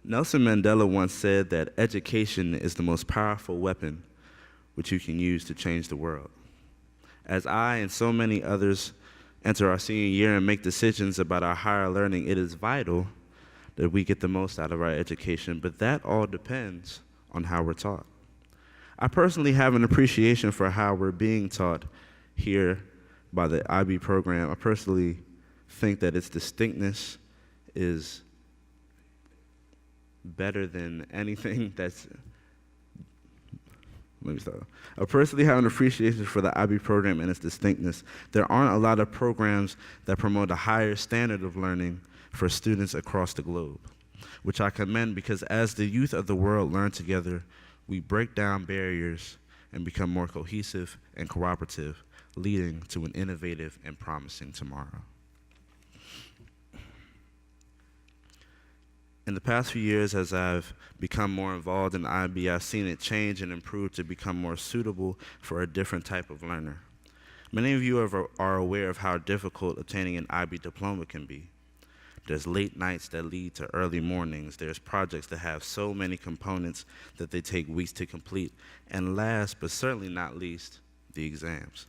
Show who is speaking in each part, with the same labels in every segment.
Speaker 1: Nelson Mandela once said that education is the most powerful weapon which you can use to change the world. As I and so many others enter our senior year and make decisions about our higher learning, it is vital that we get the most out of our education, but that all depends on how we're taught. I personally have an appreciation for how we're being taught here by the IB program. I personally think that its distinctness is better than anything that's, let me start. I personally have an appreciation for the IB program and its distinctness. There aren't a lot of programs that promote a higher standard of learning for students across the globe, which I commend because as the youth of the world learn together, we break down barriers and become more cohesive and cooperative, leading to an innovative and promising tomorrow. In the past few years, as I've become more involved in IB, I've seen it change and improve to become more suitable for a different type of learner. Many of you are aware of how difficult obtaining an IB diploma can be. There's late nights that lead to early mornings. There's projects that have so many components that they take weeks to complete. And last, but certainly not least, the exams.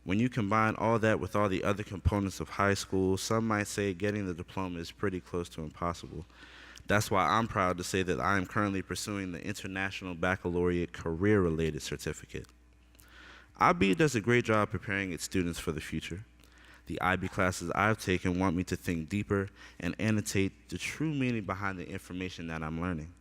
Speaker 1: When you combine all that with all the other components of high school, some might say getting the diploma is pretty close to impossible. That's why I'm proud to say that I am currently pursuing the International Baccalaureate Career-Related Certificate. IB does a great job preparing its students for the future. The IB classes I've taken want me to think deeper and annotate the true meaning behind the information that I'm learning.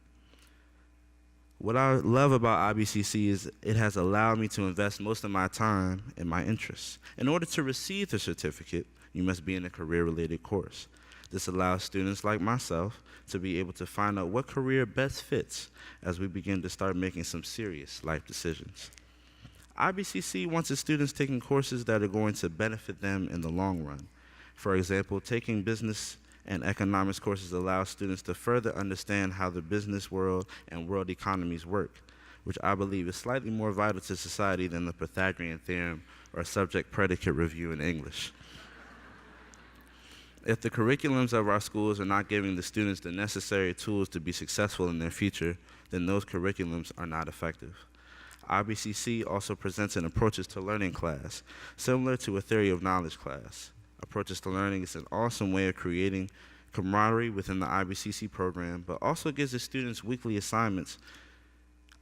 Speaker 1: What I love about IBCC is it has allowed me to invest most of my time in my interests. In order to receive the certificate, you must be in a career-related course. This allows students like myself to be able to find out what career best fits as we begin to start making some serious life decisions. IBCC wants its students taking courses that are going to benefit them in the long run. For example, taking business and economics courses allow students to further understand how the business world and world economies work, which I believe is slightly more vital to society than the Pythagorean theorem or subject-predicate review in English. If the curriculums of our schools are not giving the students the necessary tools to be successful in their future, then those curriculums are not effective. IBCC also presents an approaches to learning class, similar to a theory of knowledge class. Approaches to learning is an awesome way of creating camaraderie within the IBCC program, but also gives the students weekly assignments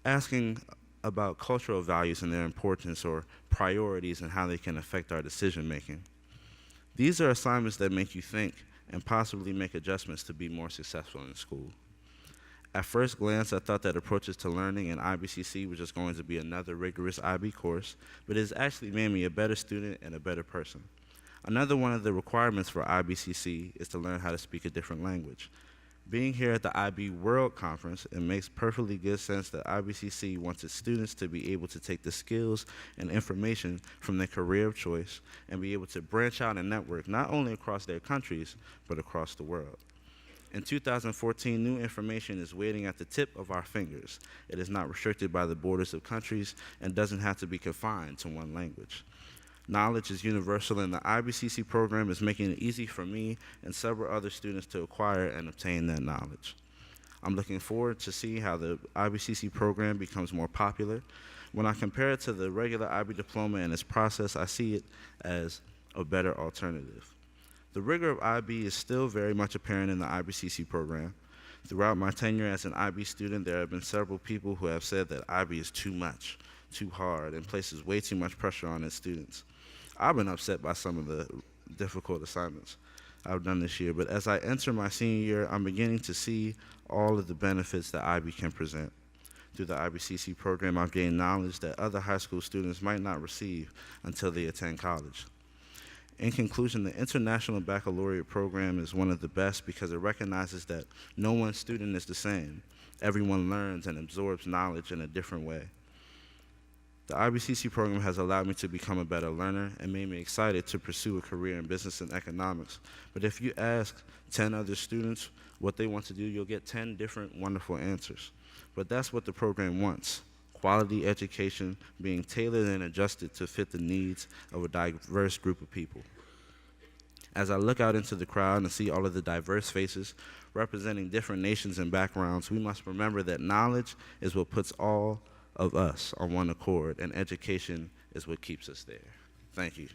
Speaker 1: asking about cultural values and their importance or priorities and how they can affect our decision making. These are assignments that make you think and possibly make adjustments to be more successful in school. At first glance, I thought that approaches to learning in IBCC was just going to be another rigorous IB course, but it has actually made me a better student and a better person. Another one of the requirements for IBCC is to learn how to speak a different language. Being here at the IB World Conference, it makes perfectly good sense that IBCC wants its students to be able to take the skills and information from their career of choice and be able to branch out and network not only across their countries, but across the world. In 2014, new information is waiting at the tip of our fingers. It is not restricted by the borders of countries and doesn't have to be confined to one language. Knowledge is universal, and the IBCC program is making it easy for me and several other students to acquire and obtain that knowledge. I'm looking forward to see how the IBCC program becomes more popular. When I compare it to the regular IB diploma and its process, I see it as a better alternative. The rigor of IB is still very much apparent in the IBCC program. Throughout my tenure as an IB student, there have been several people who have said that IB is too much, too hard, and places way too much pressure on its students. I've been upset by some of the difficult assignments I've done this year, but as I enter my senior year, I'm beginning to see all of the benefits that IB can present. Through the IBCC program, I've gained knowledge that other high school students might not receive until they attend college. In conclusion, the International Baccalaureate program is one of the best because it recognizes that no one student is the same. Everyone learns and absorbs knowledge in a different way. The IBCC program has allowed me to become a better learner and made me excited to pursue a career in business and economics. But if you ask 10 other students what they want to do, you'll get 10 different wonderful answers. But that's what the program wants: quality education being tailored and adjusted to fit the needs of a diverse group of people. As I look out into the crowd and see all of the diverse faces representing different nations and backgrounds, we must remember that knowledge is what puts all of us on one accord, and education is what keeps us there. Thank you.